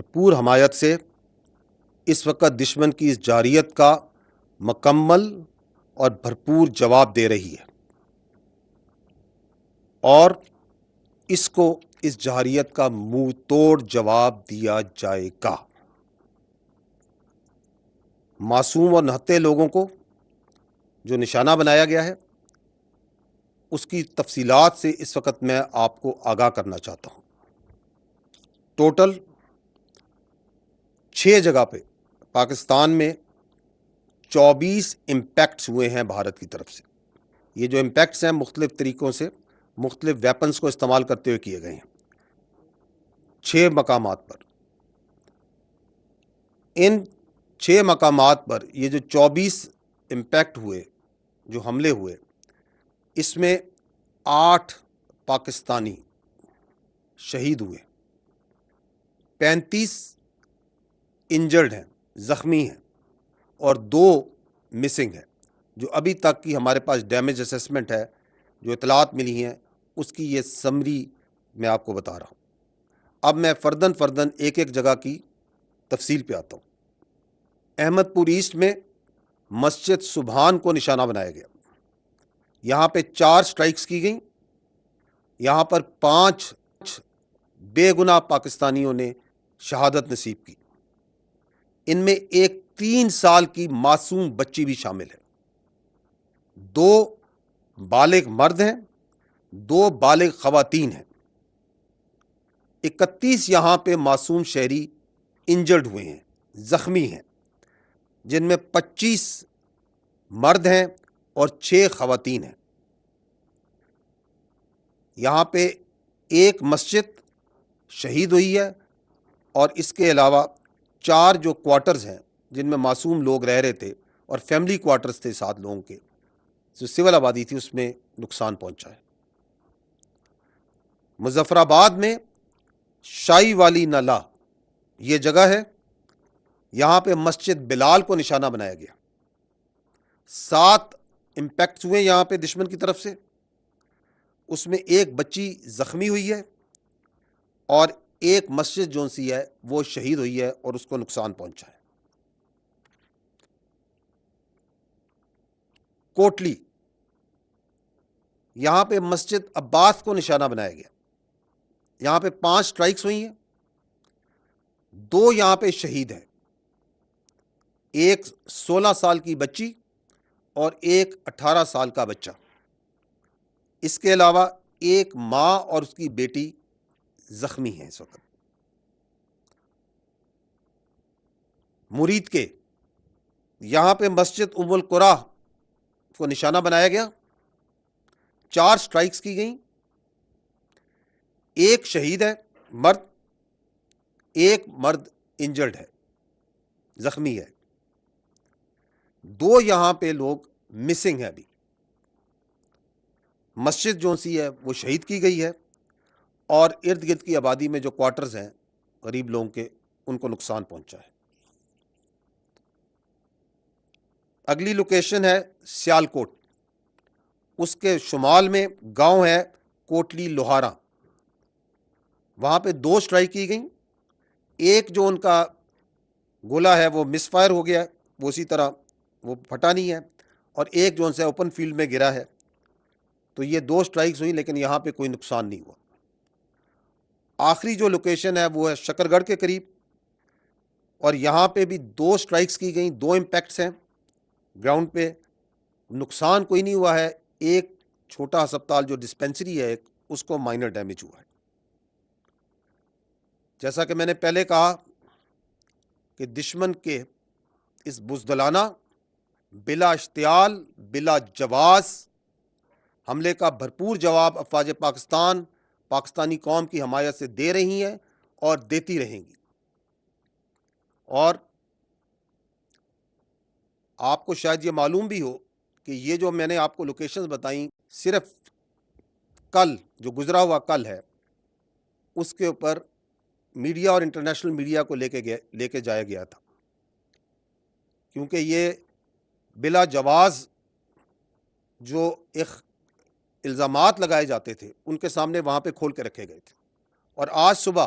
بھرپور حمایت سے اس وقت دشمن کی اس جارحیت کا مکمل اور بھرپور جواب دے رہی ہے، اور اس جارحیت کا منہ توڑ جواب دیا جائے گا۔ معصوم اور نہتے لوگوں کو جو نشانہ بنایا گیا ہے، اس کی تفصیلات سے اس وقت میں آپ کو آگاہ کرنا چاہتا ہوں۔ ٹوٹل 6 جگہ پہ پاکستان میں 24 امپیکٹس ہوئے ہیں بھارت کی طرف سے۔ یہ جو امپیکٹس ہیں مختلف طریقوں سے مختلف ویپنز کو استعمال کرتے ہوئے کیے گئے ہیں 6 مقامات پر۔ ان 6 مقامات پر یہ جو 24 امپیکٹ ہوئے، جو حملے ہوئے، اس میں 8 پاکستانی شہید ہوئے، 35 انجرڈ ہیں، زخمی ہیں، اور 2 مسنگ ہیں۔ جو ابھی تک کی ہمارے پاس ڈیمیج اسیسمنٹ ہے، جو اطلاعات ملی ہیں، اس کی یہ سمری میں آپ کو بتا رہا ہوں۔ اب میں فردن ایک ایک جگہ کی تفصیل پہ آتا ہوں۔ احمد پور ایسٹ میں مسجد سبحان کو نشانہ بنایا گیا، یہاں پہ 4 سٹرائکس کی گئیں، یہاں پر 5 بے گناہ پاکستانیوں نے شہادت نصیب کی۔ ان میں ایک 3 سال کی معصوم بچی بھی شامل ہے، 2 بالغ مرد ہیں، 2 بالغ خواتین ہیں، 31 یہاں پہ معصوم شہری انجرڈ ہوئے ہیں، زخمی ہیں، جن میں 25 مرد ہیں اور 6 خواتین ہیں۔ یہاں پہ ایک مسجد شہید ہوئی ہے، اور اس کے علاوہ 4 جو کوارٹرز ہیں جن میں معصوم لوگ رہ رہے تھے، اور فیملی کوارٹرز تھے 7 لوگوں کے، جو سول آبادی تھی، اس میں نقصان پہنچا ہے۔ مظفر آباد میں شائی والی نالہ یہ جگہ ہے، یہاں پہ مسجد بلال کو نشانہ بنایا گیا۔ 7 امپیکٹس ہوئے یہاں پہ دشمن کی طرف سے، اس میں ایک بچی زخمی ہوئی ہے، اور ایک مسجد جو سی ہے وہ شہید ہوئی ہے اور اس کو نقصان پہنچا ہے۔ کوٹلی، یہاں پہ مسجد عباس کو نشانہ بنایا گیا، یہاں پہ 5 سٹرائکس ہوئی ہیں، 2 یہاں پہ شہید ہیں، ایک 16 سال کی بچی اور ایک 18 سال کا بچہ۔ اس کے علاوہ ایک ماں اور اس کی بیٹی زخمی ہیں اس وقت۔ مرید کے یہاں پہ مسجد ام القریٰ کو نشانہ بنایا گیا، 4 سٹرائکس کی گئیں، ایک شہید ہے مرد، ایک مرد انجرڈ ہے، زخمی ہے، 2 یہاں پہ لوگ مسنگ ہیں۔ ابھی مسجد جو سی ہے وہ شہید کی گئی ہے، اور ارد گرد کی آبادی میں جو کوارٹرز ہیں غریب لوگوں کے، ان کو نقصان پہنچا ہے۔ اگلی لوکیشن ہے سیالکوٹ، اس کے شمال میں گاؤں ہے کوٹلی لوہارا، وہاں پہ 2 سٹرائک کی گئیں، ایک جو ان کا گولا ہے وہ مس فائر ہو گیا ہے، وہ اسی طرح وہ پھٹا نہیں ہے، اور ایک جو ان سے اوپن فیلڈ میں گرا ہے۔ تو یہ 2 سٹرائکس ہوئی، لیکن یہاں پہ کوئی نقصان نہیں ہوا۔ آخری جو لوکیشن ہے وہ ہے شکر گڑھ کے قریب، اور یہاں پہ بھی 2 سٹرائکس کی گئیں، 2 امپیکٹس ہیں گراؤنڈ پہ، نقصان کوئی نہیں ہوا ہے، ایک چھوٹا ہسپتال جو ڈسپینسری ہے ایک، اس کو مائنر ڈیمیج ہوا ہے۔ جیسا کہ میں نے پہلے کہا کہ دشمن کے اس بزدلانہ، بلا اشتعال، بلا جواز حملے کا بھرپور جواب افواج پاکستان پاکستانی قوم کی حمایت سے دے رہی ہیں اور دیتی رہیں گی۔ اور آپ کو شاید یہ معلوم بھی ہو کہ یہ جو میں نے آپ کو لوکیشنز بتائیں، صرف کل جو گزرا ہوا کل ہے، اس کے اوپر میڈیا اور انٹرنیشنل میڈیا کو لے کے جایا گیا تھا، کیونکہ یہ بلا جواز جو الزامات لگائے جاتے تھے ان کے سامنے وہاں پہ کھول کے رکھے گئے تھے۔ اور آج صبح